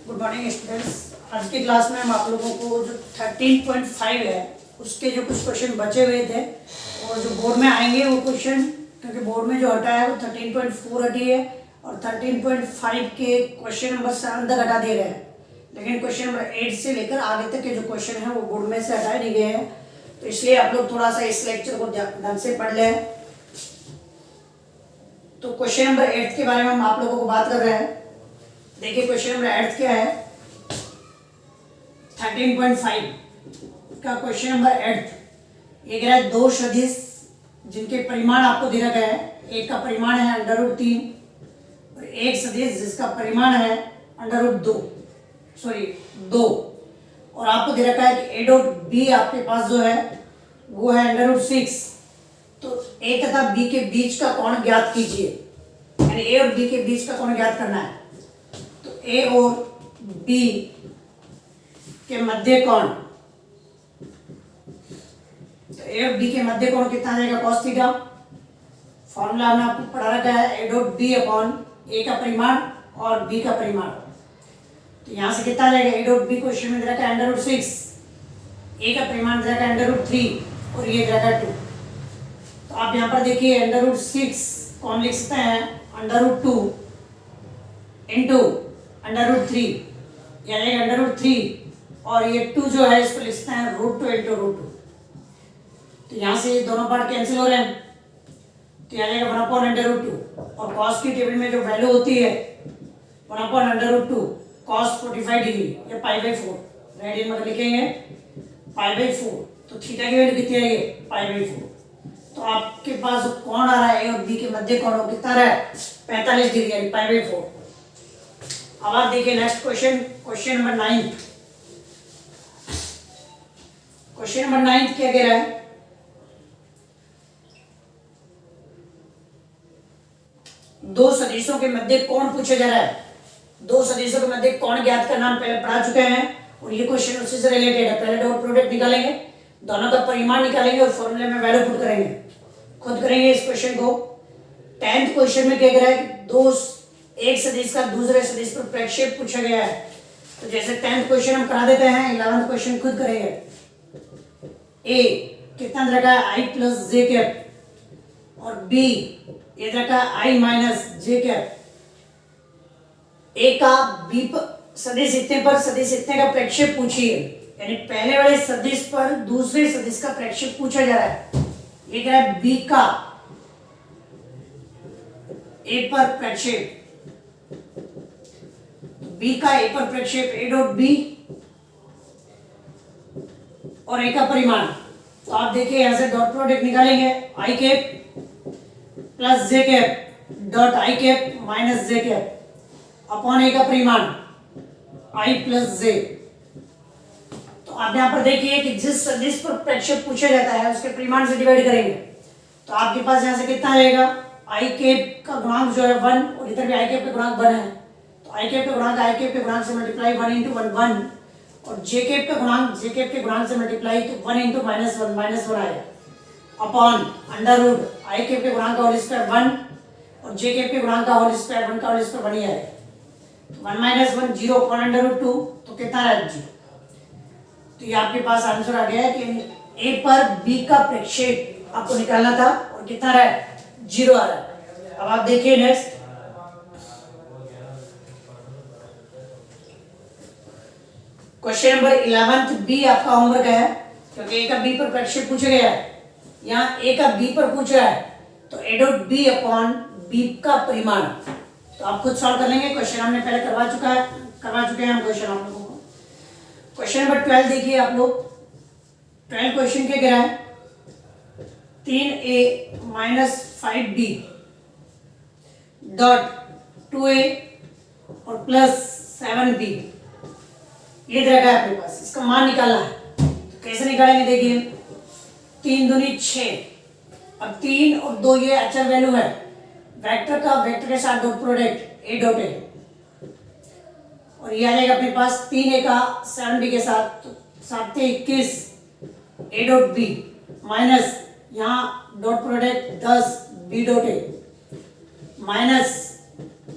Good morning students. आज की class में हम आप लोगों को जो 13.5 है उसके जो कुछ क्वेश्चन बचे हुए थे और जो बोर्ड में आएंगे वो क्वेश्चन, क्योंकि बोर्ड में जो हटा है वो 13.4 हटी है और 13.5 के क्वेश्चन नंबर 7 तक हटा दिए गए हैं, लेकिन क्वेश्चन नंबर 8 से लेकर आगे तक के जो क्वेश्चन हैं वो बोर्ड में से हटाए नहीं गए हैं। तो इसलिए आप लोग थोड़ा सा इस लेक्चर को ढंग से पढ़ लें। तो क्वेश्चन नंबर 8 के बारे में हम आप लोगों को बात कर रहे हैं। देखिए क्वेश्चन नंबर 8 क्या है, 13.5 का क्वेश्चन नंबर 8। ये कह रहा है दो सदिश जिनके परिमाण आपको दे रखा है। एक का परिमाण है √3 और एक सदिश जिसका परिमाण है √2 और आपको दे रखा है कि a डॉट बी आपके पास जो है वो है √6। तो a तथा b के बीच का कोण ज्ञात कीजिए, यानी a और b के बीच का कोण ज्ञात करना है। तो a और b के मध्य कोण, तो a और b के मध्य कोण कितना आ जाएगा, cos थीटा। फॉर्मूला हमने आपको पढ़ा रखा है a dot b upon a का परिमाण और b का परिमाण। तो यहाँ से कितना आ जाएगा, a डॉट b क्वेश्चन में दे रखा है √6, a का परिमाण दे रखा है √3 और ये दे रखा है 2। तो आप यहाँ पर देखिए √6 को हम लिख सकते हैं √2 इंटू √3, यानी √3 और ये 2 जो है इसको लिख सकते हैं √2 इंटू √2। तो यहाँ से दोनों पार्ट कैंसिल हो रहे हैं, तो यहाँ जाएगा 1/√2 और cos की टेबल में जो वैल्यू होती है 1/√2 cos 45 डिग्री या π/4 रेडियन में लिखेंगे π/4। तो थीटा की वैल्यू कितनी आएगी, π/4। तो आपके पास जो कोण आ रहा है a और b के मध्य कोण वो कितना रहा है, 45 डिग्री यानी π/4। अब आप देखिए next question, question number 9। Question number 9 क्या कह रहा है, दो सदिशों के मध्य कोण पूछा जा रहा है। दो सदिशों के मध्य कोण ज्ञात करना हम पहले पढ़ा चुके हैं और ये क्वेश्चन उसी से रिलेटेड है। पहले डॉट प्रोडक्ट निकालेंगे, दोनों का परिमाण निकालेंगे और फॉर्मूले में वैल्यू पुट करेंगे, खुद करेंगे इस क्वेश्चन को। 10th क्वेश्चन में क्या कह रहा है कि दो एक सदिश का दूसरे सदिश पर प्रक्षेप पूछा गया है। तो जैसे 10th क्वेश्चन हम करा देते हैं, 11th क्वेश्चन खुद करेंगे। ए कितना रखा है, i प्लस जे कैप और बी ये रखा है i माइनस जे कैप। ए का बी सदिश इतने पर सदिश इतने का प्रक्षेप पूछिए, यानी पहले वाले सदिश पर दूसरे सदिश का प्रक्षेप पूछा जा रहा है। ये कह रहा है बी का ए पर प्रक्षेप, बी का ए पर प्रक्षेप a डॉट बी और a का परिमाण। तो आप देखिए यहां से डॉट प्रोडक्ट निकालेंगे, i cap plus J cap dot i cap minus J cap upon a का परिमाण i प्लस जे। तो आप यहां पर देखिए कि जिस सदिश पर प्रक्षेप पूछा जाता है उसके परिमाण से डिवाइड करेंगे। तो आपके पास यहां से कितना आएगा, i कैप का गुणांक जो है 1 और इधर भी i कैप का गुणांक 1 है। तो i कैप का गुणांक i कैप के गुणांक से मल्टीप्लाई 1 इंटू 1 1 और j कैप का गुणांक j कैप के गुणांक से मल्टीप्लाई तो 1 इंटू -1 आएगा अपॉन अंडर i कैप के गुणांक का होल स्क्वायर 1 और j कैप के गुणांक का होल स्क्वायर 1 का होल स्क्वायर 1 ही आएगा। तो 1 - 1 0 अपॉन √2 तो कितना है 0। तो ये आपके पास आंसर आ गया है कि a पर b का प्रक्षेप आपको निकालना था और कितना रहा है, 0 आ रहा है। अब आप देखिए नेक्स्ट क्वेश्चन नंबर 11 बी आपका होमवर्क है, क्योंकि a का b पर प्रक्षेप पूछा गया है। यहाँ a का b पर पूछा है तो a dot b upon b का परिमाण। तो आप खुद सॉल्व कर लेंगे, क्वेश्चन हमने पहले करवा चुके हैं हम क्वेश्चन आप लोगों को। क्वेश्चन नंबर 12 देखिए आप लोग। 12 क्वेश्चन क्या कह रहा है, 3a minus 5b dot 2a और प्लस 7b ये दे रखा है आपके पास, इसका मान निकालना है। तो कैसे निकालेंगे, देखिए 3 दूनी 6। अब 3 और 2 ये अचर वैल्यू है, वेक्टर का वेक्टर के साथ dot product a dot a और ये आ जाएगा अपने पास 3a का 7b के साथ, तो 7 से 21 a डॉट b माइनस यहाँ dot product 10 b dot a minus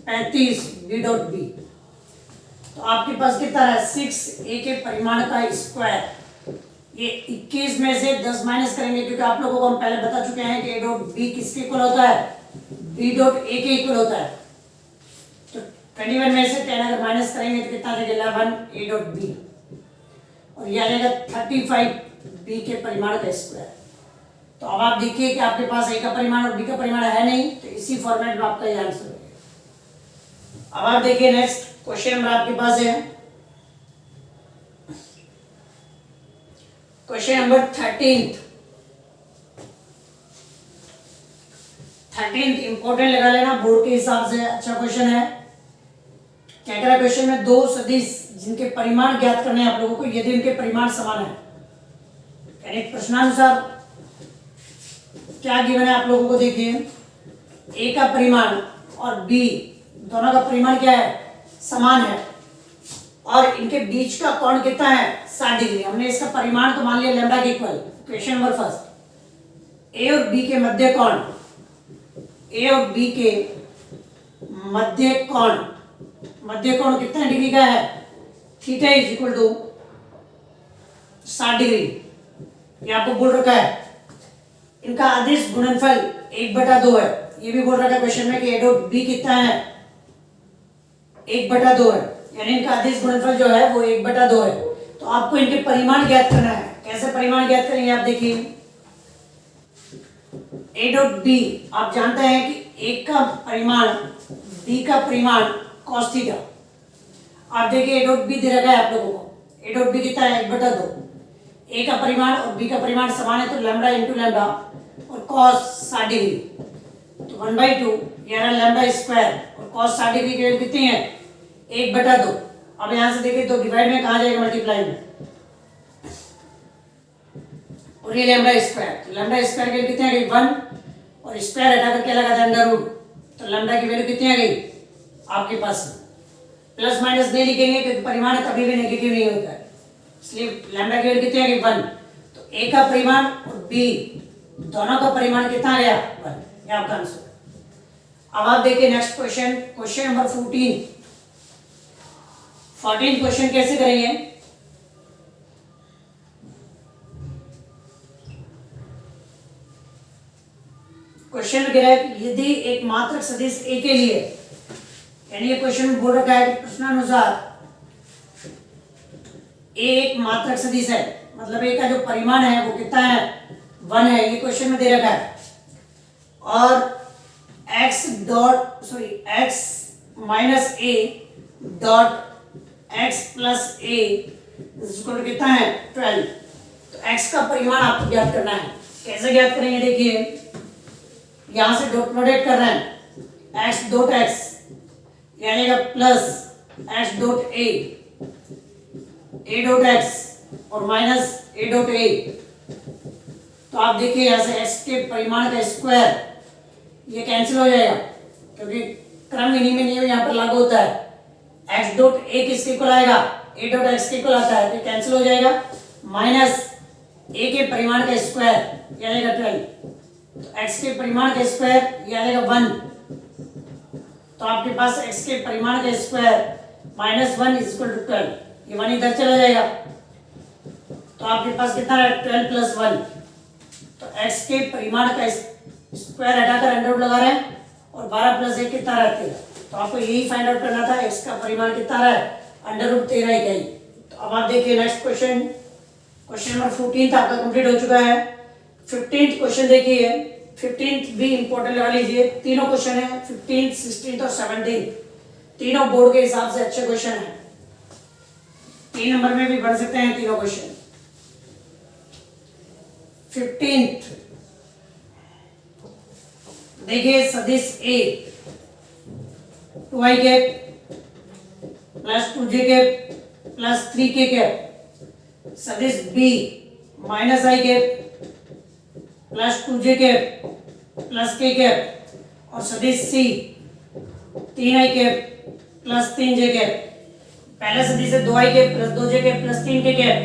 35 b dot b। तो आपके पास कितना है 6 ए के परिमाण का स्क्वायर। ये 21 में से 10 माइनस करेंगे क्योंकि आप लोगों को हम पहले बता चुके हैं कि ए डॉट बी किसके इक्वल होता है, बी डॉट ए के इक्वल होता है। तो 21 में से 10 अगर माइनस करेंगे तो कितना आ जाएगा 11 ए डॉट बी, और ये आ जाएगा 35 बी के परिमाण का स्क्वायर। तो अब आप देखिए कि आपके पास ए का परिमाण और बी का परिमाण है नहीं, तो इसी फॉर्मेट में आपका ये आंसर है। अब आप देखिए नेक्स्ट क्वेश्चन नंबर आपके पास है क्वेश्चन नंबर 13th इंपॉर्टेंट लगा लेना, बोर्ड के हिसाब से अच्छा क्वेश्चन है। क्या कह रहा है क्वेश्चन में, दो सदिश जिनके परिमाण ज्ञात करने हैं आप लोगों को यदि उनके परिमाण समान है। यानी प्रश्नानुसार क्या गिवन है आप लोगों को, देखिए ए का परिमाण और बी दोनों का परिमाण क्या है, समान है, और इनके बीच का कोण कितना है 60 डिग्री। हमने इसका परिमाण तो मान लिया लैम्डा के इक्वल। क्वेश्चन नंबर फर्स्ट, ए और बी के मध्य कोण, ए और बी के मध्य कोण कितना डिग्री का है, theta is equal to 60 degree. ये आपको बोल रखा है। इनका अदिश गुणनफल 1/2 है, ये भी बोल रखा है क्वेश्चन में कि ए डॉट बी कितना है 1/2 है, यानी इनका अदिश गुणनफल जो है वो 1/2 है। तो आपको इनके परिमाण ज्ञात करना है। कैसे परिमाण ज्ञात करेंगे आप देखिए, ए डॉट बी आप जानते हैं कि ए का परिमाण बी का परिमाण cos थीटा। आप देखिए ए डॉट बी दे रखा है आप लोगों को, ए डॉट बी कितना है 1/2। ए का परिमाण और बी का परिमाण समान है तो लैम्डा इंटू लैम्डा और cos 60 डिग्री, तो 1/2 यानी लैम्डा स्क्वायर और cos 60 डिग्री की वैल्यू कितनी है 1/2। अब यहां से देखिए तो डिवाइड में कहां जाएगा, मल्टीप्लाई में, और ये लैम्डा स्क्वायर, तो लैम्डा स्क्वायर की वैल्यू कितनी आ गई 1, और स्क्वायर हटा कर क्या लगा था अंडर रूट, तो लैम्डा की वैल्यू कितनी आ गई आपके पास, प्लस माइनस नहीं लिखेंगे क्योंकि परिमाण कभी भी नेगेटिव नहीं होता है, इसलिए लैम्डा की वैल्यू कितनी आ गई 1। तो ए का परिमाण और बी दोनों का परिमाण कितना आ गया 1, ये आपका आंसर। अब आप देखिए next question, question number 14 question कैसे करेंगे। क्वेश्चन कह रहा है यदि एक मात्रक सदिश ए के लिए, यानी ये क्वेश्चन में बोल रखा है कि प्रश्नानुसार ए एक मात्रक सदिश है, मतलब ए का जो परिमाण है वो कितना है 1 है, ये क्वेश्चन में दे रखा है, और x माइनस ए डॉट x प्लस ए इक्वल कितना है 12। तो x का परिमाण आपको ज्ञात करना है। कैसे ज्ञात करेंगे, देखिए यहां से डॉट प्रोडक्ट कर रहे हैं, x डॉट x यानी का plus x dot a dot x और माइनस a डॉट a। तो आप देखिए यहां से x के परिमाण का स्क्वायर ये कैंसिल हो जाएगा क्योंकि क्रम इन्हीं में नहीं यहाँ पर लागू होता है। x डॉट a किसके इक्वल आएगा, a डॉट x के इक्वल आता है, तो कैंसिल हो जाएगा, माइनस a के परिमाण का स्क्वायर यानी का 12, तो x के परिमाण का स्क्वायर यानी का 1, तो आपके पास x के परिमाण का square minus 1 is equal to 12, ये 1 इधर चला जाएगा, तो आपके पास कितना है 12 प्लस 1, तो x के परिमाण का स्क्वायर हटाकर अंडर रूट लगा रहे हैं और 12 प्लस 1 कितना रहता है, तो आपको यही फाइंड आउट करना था x का परिमाण कितना रहा है अंडर रूट 13 इकाई। तो अब आप देखिए नेक्स्ट क्वेश्चन, क्वेश्चन नंबर 14 आपका कंप्लीट हो चुका है। 15th क्वेश्चन देखिए, 15th भी इंपॉर्टेंट लगा लीजिए, तीनों क्वेश्चन है 15th 16th और 17th, तीनों बोर्ड के हिसाब से अच्छे क्वेश्चन है, 3 नंबर में भी बढ़ सकते हैं तीनों क्वेश्चन। 15th देखिए सदिश A 2i cap plus 2j cap plus 3k cap, सदिश B minus i cap plus 2j cap plus k cap, और सदिश C 3i cap plus 3j cap. पहला सदिश है 2i cap plus 2j cap plus 3k cap,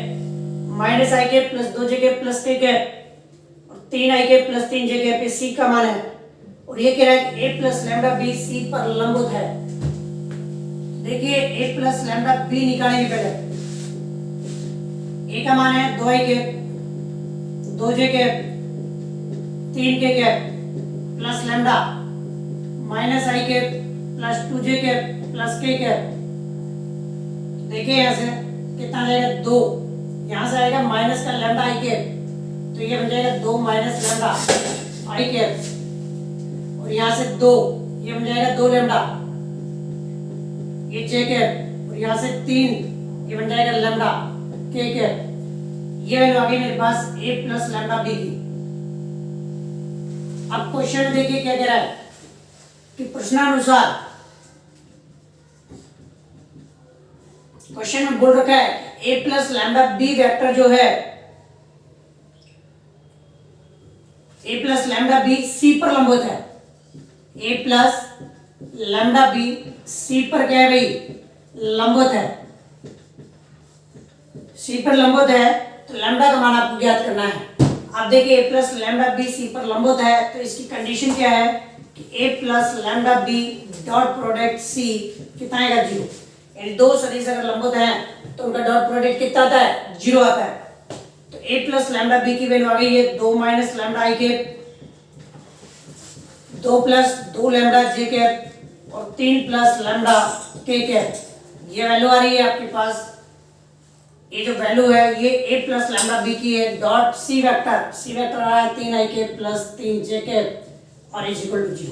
minus i cap plus 2j cap plus k cap और 3i cap plus 3j cap, ये C का मान है, और ये कह रहा है कि a plus lambda b c पर लंबवत है। देखिए ए प्लस लैम्डा बी निकालेंगे पहले। ए का मान है 2 के 2 जे के 3 के प्लस लैम्डा माइनस आई के प्लस 2 जे के प्लस के। देखिए यहाँ से कितना जाएगा 2, यहाँ से आएगा माइनस का लैम्डा आई के, तो ये बन जाएगा 2 माइनस लैम्डा आई के, और यहाँ से 2 ये बन जाएगा 2 लैम्डा ये जे के, और यहाँ से 3 ये बन जाएगा लैम्डा के। ये वैल्यू आ गई मेरे पास a प्लस लैम्डा बी की। अब क्वेश्चन देखिए क्या कह रहा है कि प्रश्नानुसार क्वेश्चन में बोल रखा है a plus lambda B vector जो है a plus lambda B C पर लंबवत है। a plus lambda B C पर क्या है भाई, लंबवत है। सी पर लंबवत है तो लैम्डा का मान आपको ज्ञात करना है। आप देखिए a plus lambda B C पर लंबवत है तो इसकी कंडीशन क्या है कि a plus lambda B dot product C कितना आएगा 0। यानी दो सदिश अगर लंबवत हैं तो उनका डॉट प्रोडक्ट कितना आता है 0 आता है। तो a प्लस लैम्डा बी की वैल्यू आ गई है 2 माइनस लैम्डा आई के, 2 प्लस 2 लैम्डा जे के और 3 प्लस लैम्डा के। ये वैल्यू आ रही है आपके पास। ये जो वैल्यू है ये a प्लस लैम्डा बी की है dot C vector. C vector आ रहा है 3 आई के प्लस 3 जे के और इज इक्वल टू 0।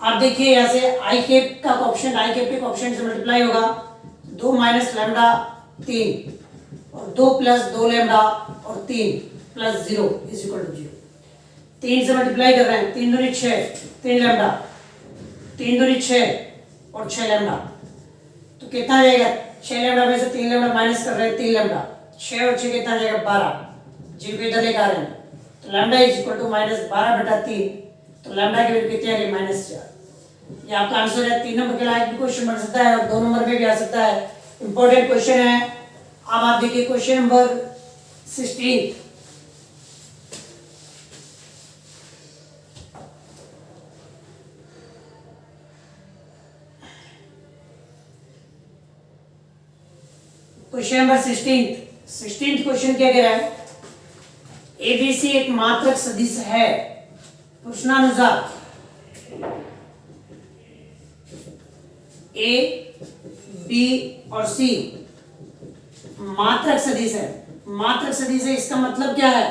आप देखिए यहाँ से आई केप का ऑप्शन आई केप के ऑप्शन से मल्टीप्लाई होगा 2 माइनस लैम्डा 3 और 2 प्लस 2 लैम्डा और 3 प्लस 0 इज इक्वल टू 0। 3 से मल्टीप्लाई कर रहे हैं 3 दूनी 6 3 लैम्डा 3 दूनी 6 और 6 लैम्डा, तो कितना जाएगा 6 लैम्डा में से 3 लैम्डा माइनस कर रहे हैं 3 लैम्डा 6 और 6 कितना जाएगा 12, जिनको इधर लेकर आ रहे हैं तो lambda is equal to minus 12/3, तो लैम्डा की वैल्यू कितनी आ रही -4। ये आपका आंसर है। 3 नंबर के लायक भी क्वेश्चन बन सकता है और 2 नंबर में भी आ सकता है। इंपॉर्टेंट क्वेश्चन है। अब आप देखिए question number 16। Question number 16 question क्या कह रहा है, एबीसी एक मात्रक सदिश है। प्रश्नानुसार ए बी और सी मात्रक सदिश है। मात्रक सदिश है इसका मतलब क्या है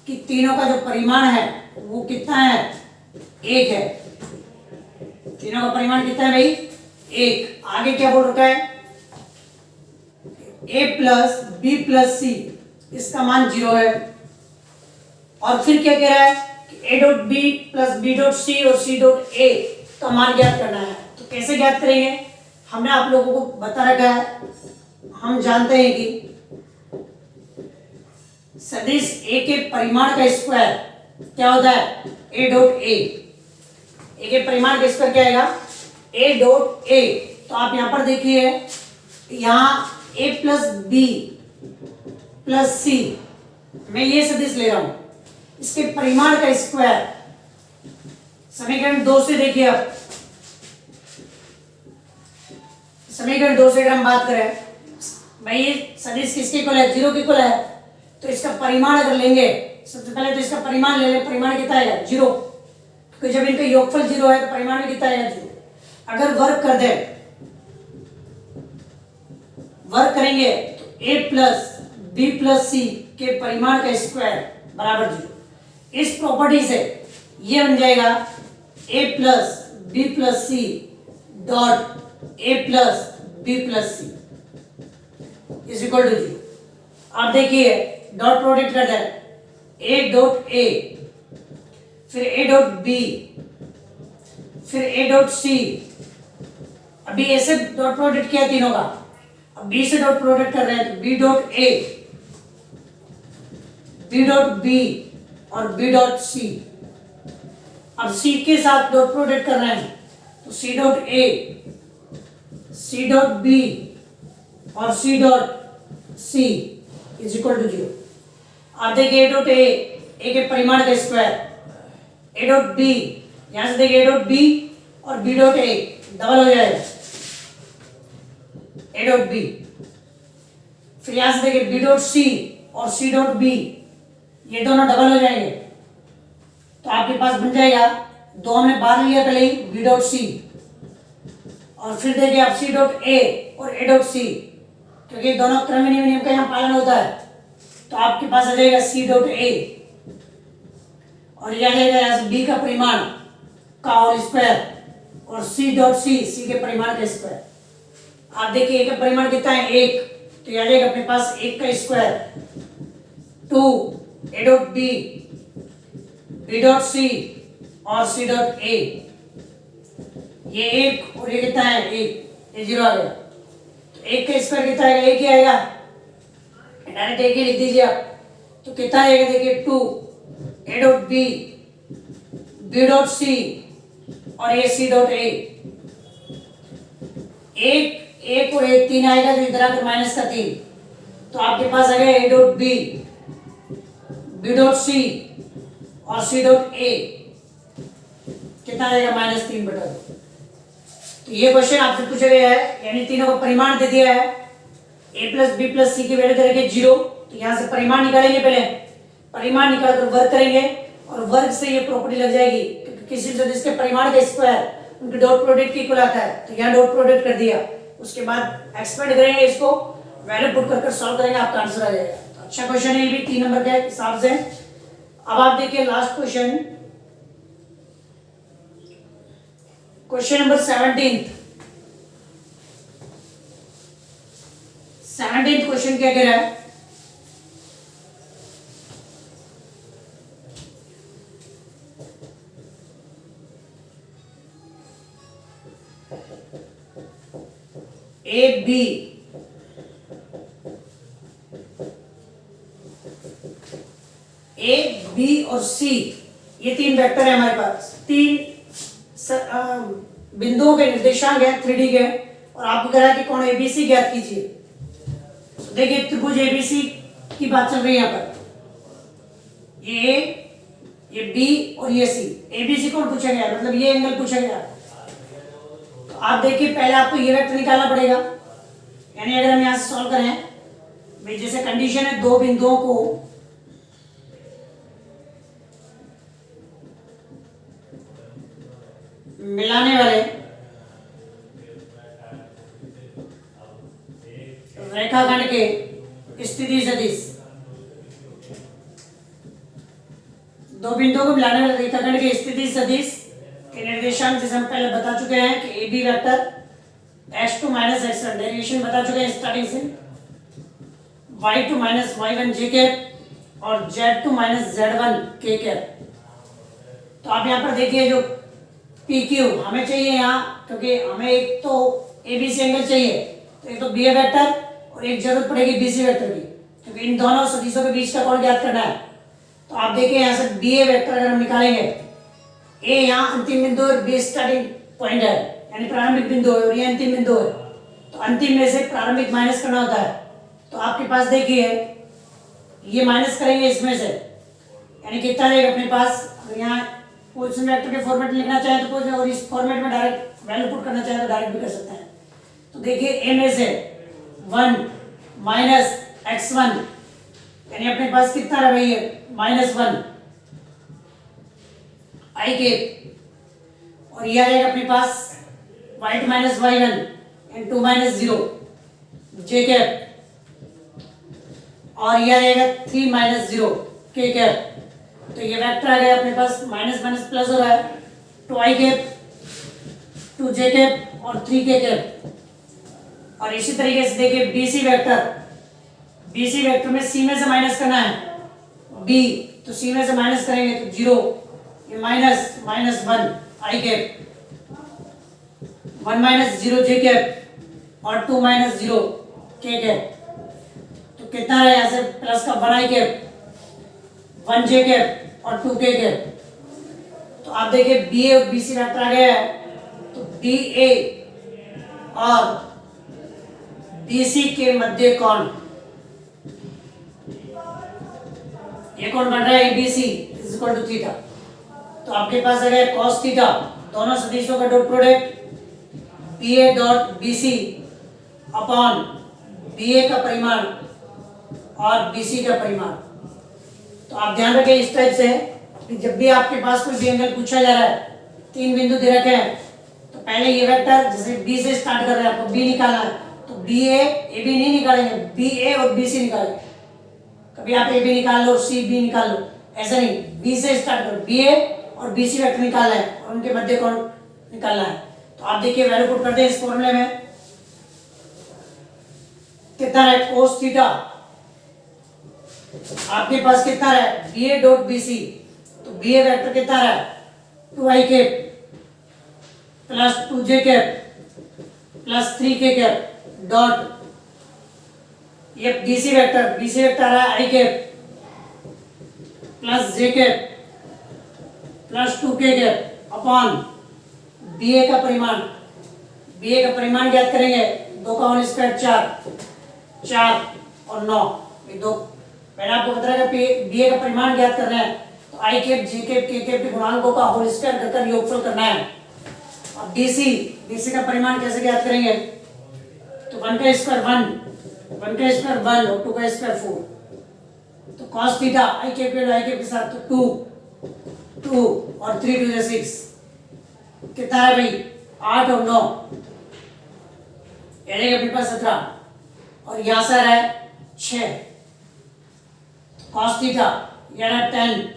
कि तीनों का जो परिमाण है वो कितना है 1 है। तीनों का परिमाण कितना है भाई 1। आगे क्या बोल रखा है a प्लस बी प्लस सी इसका मान 0 है। और फिर क्या कह रहा है कि a dot B plus B dot C और सी डॉट ए का मान ज्ञात करना है। तो कैसे ज्ञात करेंगे, हमने आप लोगों को बता रखा है। हम जानते हैं कि सदिश a के परिमाण का स्क्वायर क्या होता है a डॉट a। a के परिमाण का स्क्वायर क्या आएगा a डॉट a। तो आप यहां पर देखिए यहां a प्लस बी प्लस सी मैं ये सदिश ले रहा हूं, इसके परिमाण का स्क्वायर समीकरण 2 से देखिए। आप समीकरण 2 से अगर हम बात करें भाई ये सदिश किसके इक्वल है 0 के इक्वल है, तो इसका परिमाण अगर लेंगे सबसे पहले तो इसका परिमाण ले लें। परिमाण कितना आएगा 0, क्योंकि जब इनका योगफल 0 है तो परिमाण में कितना आएगा 0। अगर वर्क कर दे वर्क करेंगे तो a प्लस बी प्लस सी के परिमाण का स्क्वायर बराबर 0। इस प्रॉपर्टी से ये बन जाएगा a plus B plus C dot a plus B plus C is equal to 0। आप देखिए डॉट प्रोडक्ट कर दें a डॉट a फिर a डॉट b फिर a डॉट c। अभी a से डॉट प्रोडक्ट किया तीनों का, अब b से डॉट प्रोडक्ट कर रहे हैं तो b dot a b dot b और b डॉट c। अब c के साथ डॉट प्रोडक्ट कर रहे हैं तो c dot a c dot b और c dot c is equal to 0। आप देखिए a डॉट a के परिमाण का स्क्वायर a डॉट b, यहां से देखिए a डॉट b और b डॉट a डबल हो जाएगा ए डॉट बी। फिर यहां से देखिए बी डॉट सी और सी डॉट बी, ये दोनों डबल हो जाएंगे, तो आपके पास बन जाएगा, दो हमने बार लिया पहले ही, बी डॉट सी, और फिर देखिए आप सी डॉट ए और ए डॉट सी, क्योंकि दोनों क्रमिक नियम का यहाँ पालन होता है, तो आपके पास आ जाएगा सी डॉट ए, और यह आ जाएगा यहाँ से बी का परिमाण का होल स्क्वायर और सी डॉट सी, सी के परिमाण का स्क्वायर। आप देखिए ए का परिमाण कितना है, एक, तो यह आ जाएगा अपने पास एक का square, two A dot B, B dot C और सी डॉट ए, ये एक और ये कितना है, एक, ये जीरो आ गया, तो एक का स्क्वायर कितना आएगा, एक ही आएगा, डायरेक्ट एक ही लिख दीजिए आप, तो कितना आएगा देखिए, two A dot B, B dot C और ए सी डॉट ए, एक और एक, तीन आएगा, जो इधर आकर माइनस का तीन, तो आपके पास आ गया A dot B, B dot C और सी डॉट ए, कितना आएगा, -3/2। तो ये क्वेश्चन आपसे पूछा गया है, यानी तीनों का परिमाण दे दिया है, a प्लस बी प्लस सी की वैल्यू दे रखी 0, तो यहाँ से परिमाण निकालेंगे, पहले परिमाण निकाल कर वर्ग करेंगे, और वर्ग से ये प्रॉपर्टी लग जाएगी, क्योंकि किसी सदिश के परिमाण का स्क्वायर उनके डॉट प्रोडक्ट के इक्वल आता है, तो यहाँ डॉट प्रोडक्ट कर दिया, उसके बाद एक्सपेंड करेंगे, इसको वैल्यू पुट कर सॉल्व करेंगे, आपका आंसर आ जाएगा। तो अच्छा क्वेश्चन है, ये भी 3 नंबर के हिसाब से। अब आप देखिए last question, question number 17th question क्या कह रहा है, ए बी और सी, ये 3 वेक्टर है हमारे पास, 3 बिंदुओं के निर्देशांक है 3D के, और आपको कह रहा है कि कोण एबीसी ज्ञात कीजिए। देखिए त्रिभुज एबीसी की बात चल रही है यहाँ पर, ये बी और ये सी, एबीसी कोण पूछा गया, मतलब ये एंगल पूछा गया, तो आप देखिए पहले आपको ये वेक्टर निकालना पड़ेगा, यानी अगर हम यहाँ से सॉल्व करें, भाई जैसे कंडीशन है, दो बिंदुओं को मिलाने वाले रेखाखंड के स्थिति सदिश, दो बिंदुओं को मिलाने वाले रेखाखंड के स्थिति सदिश के निर्देशांक, जैसे हम पहले बता चुके हैं कि A B vector x2 - x1 derivation बता चुके हैं स्टार्टिंग से, y2 - y1 j कैप और z2 - z1 k कैप। तो आप यहाँ पर देखिए जो PQ हमें चाहिए यहाँ, क्योंकि हमें एक तो ABC एंगल चाहिए, तो एक तो BA वेक्टर और एक जरूरत पड़ेगी BC वेक्टर की, क्योंकि इन दोनों सदिशों के बीच का कोण ज्ञात करना है। तो आप देखिए यहाँ से BA वेक्टर अगर हम निकालेंगे, A यहाँ अंतिम बिंदु और B स्टार्टिंग पॉइंट है, यानी प्रारंभिक बिंदु है, और ये अंतिम बिंदु है, तो अंतिम में से प्रारंभिक माइनस करना होता है। तो आपके पास देखिए ये माइनस करेंगे इसमें से, यानी कितना रहेगा अपने पास, अगर यहाँ पोजीशन वेक्टर के फॉर्मेट में लिखना चाहे तो पोजीशन, और इस फॉर्मेट में डायरेक्ट वैल्यू पुट करना चाहे तो डायरेक्ट भी कर सकते हैं। तो देखिए ए में से 1 - x1, यानी अपने पास कितना रह रही है, -1 आई के, और यह रहेगा अपने पास y2 - y1 and 2 - 0 j cap, और यह रहेगा 3 - 0 k कैप। तो ये वेक्टर आ गया अपने पास, माइनस माइनस प्लस हो रहा है, 2i कैप, 2j कैप और 3k कैप। और इसी तरीके से देखिए BC वेक्टर में C में से माइनस करना है, B, तो C में से माइनस करेंगे तो 0, ये -1 i कैप, 1 - 0 j कैप और 2 - 0 k कैप। तो कितना है यहाँ से प्लस का 1 i कैप, 1 j कैप और 2 k कैप। तो आप देखिए BA और BC वेक्टर आ गया है, तो BA और BC के मध्य कोण, ये कोण बन रहा है ABC = थीटा। तो आपके पास आ गया cos थीटा, दोनों सदिशों का dot product BA dot BC upon B A का परिमाण और बी सी का परिमाण। तो आप ध्यान रखें इस टाइप से कि जब भी आपके पास कोई भी एंगल पूछा जा रहा है, 3 बिंदु दे रखे हैं, तो पहले ये वेक्टर जैसे बी से स्टार्ट कर रहे हैं, आपको बी निकालना है, तो बी ए बी नहीं निकालेंगे, बी ए और बी सी निकालेंगे। कभी आप ए बी निकाल लो, सी बी निकाल लो, ऐसा नहीं, बी से स्टार्ट करो, बी ए और बी सी वेक्टर निकालना है और उनके मध्य कोण निकालना है। तो आप देखिए वैल्यू पुट करते हैं इस फॉर्मूले में, कितना है कोस थीटा, आपके पास कितना है B A dot B C, तो बी ए वेक्टर कितना है 2i cap plus 2j cap plus 3k cap dot ये बी सी वेक्टर है i cap plus j cap plus 2k cap upon B A का परिमाण, B A का परिमाण ज्ञात करेंगे, 2 का होल स्क्वायर 4 और 9, ये दो मैंने आपको बताया कि बी ए का परिमाण ज्ञात करना है, तो आई कैप जे कैप के कैप के गुणांकों का होल स्क्वायर कर योगफल करना है। अब बीसी का परिमाण कैसे ज्ञात करेंगे, तो 1 का स्क्वायर 1 और 2 का स्क्वायर 4, तो cos थीटा आई कैप के साथ तो 2 और 3 2 6, कितना है भाई 8 और 9, यानी कि अपने पास 17 और यहाँ से है 6, cos थीटा यानी 10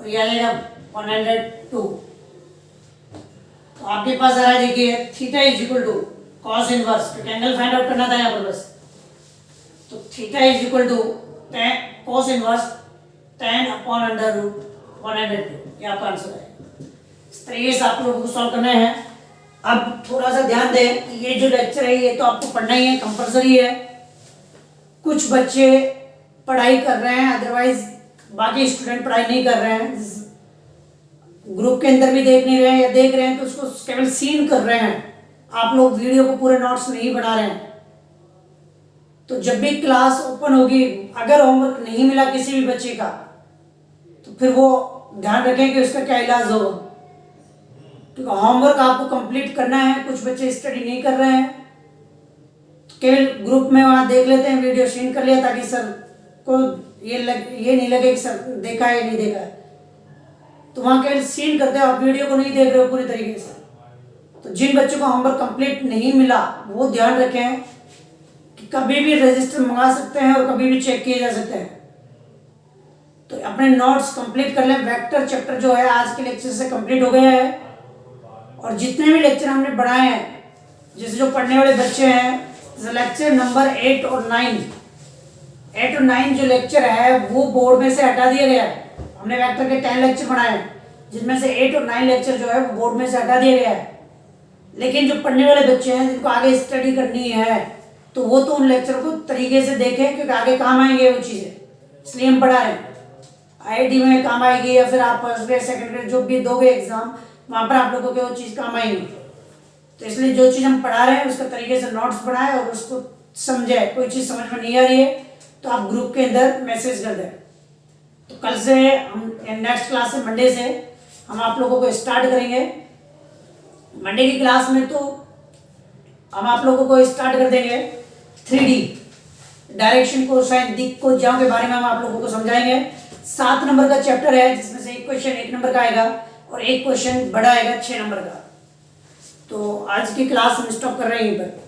और ये आएगा 102। तो आपके पास आ रहा है देखिए theta is equal to cos inverse, क्योंकि एंगल फाइंड आउट करना था यहाँ पर बस, तो theta is equal to cos inverse 10 upon under root 102, ये आपका आंसर है। इस तरीके से आप लोगों को सॉल्व करना है। अब थोड़ा सा ध्यान दें कि ये जो लेक्चर है ये तो आपको पढ़ना ही है, कंपलसरी है। कुछ बच्चे पढ़ाई कर रहे हैं, अदरवाइज बाकी स्टूडेंट पढ़ाई नहीं कर रहे हैं, ग्रुप के अंदर भी देख नहीं रहे हैं, या देख रहे हैं तो उसको केवल सीन कर रहे हैं, आप लोग वीडियो को पूरे नोट्स नहीं बना रहे हैं। तो जब भी क्लास ओपन होगी, अगर होमवर्क नहीं मिला किसी भी बच्चे का, तो फिर वो ध्यान रखें कि उसका क्या इलाज होगा, क्योंकि होमवर्क आपको कंप्लीट करना है। कुछ बच्चे स्टडी नहीं कर रहे हैं, केवल ग्रुप में वहाँ देख लेते हैं, वीडियो सीन कर लिया ताकि सर को ये नहीं लगे कि सर देखा है नहीं देखा है, तो वहाँ केवल सीन करते हो, आप वीडियो को नहीं देख रहे हो पूरी तरीके से। तो जिन बच्चों को होमवर्क कंप्लीट नहीं मिला वो ध्यान रखें कि कभी भी रजिस्टर मंगा सकते हैं और कभी भी चेक किए जा सकते हैं। तो अपने नोट्स कंप्लीट कर लें। वेक्टर चैप्टर जो है आज के लेक्चर से कंप्लीट हो गया है, और जितने भी लेक्चर हमने पढ़ाए हैं, जैसे जो पढ़ने वाले बच्चे हैं, लेक्चर नंबर 8 और 9 जो लेक्चर है वो बोर्ड में से हटा दिया गया है। हमने वेक्टर के 10 लेक्चर पढ़ाए हैं, जिनमें से 8 और 9 लेक्चर जो है वो बोर्ड में से हटा दिया गया है। लेकिन जो पढ़ने वाले बच्चे हैं, जिनको आगे स्टडी करनी है, तो वो तो उन लेक्चर को तरीके से देखें, क्योंकि आगे काम आएंगे वो चीज़ें, इसलिए हम पढ़ा रहे हैं। IIT में काम आएगी, या फिर आप फर्स्ट ग्रेड सेकंड ग्रेड जो भी दोगे एग्जाम, वहाँ पर आप लोगों को वो चीज़ काम आएंगी। तो इसलिए जो चीज़ हम पढ़ा रहे हैं उसका तरीके से नोट्स बनाए और उसको समझे। कोई चीज़ समझ में नहीं आ रही है तो आप ग्रुप के अंदर मैसेज कर दें। तो कल से हम नेक्स्ट क्लास से मंडे से हम आप लोगों को स्टार्ट करेंगे। मंडे की क्लास में तो हम आप लोगों को स्टार्ट कर देंगे 3D डायरेक्शन, कोसाइन, दिक् को ज्याओं के बारे में हम आप लोगों को समझाएंगे। 7 नंबर का चैप्टर है, जिसमें से एक क्वेश्चन 1 नंबर का आएगा और एक क्वेश्चन बड़ा आएगा 6 नंबर का। तो आज की क्लास हम स्टॉप कर रहे हैं यहीं पर।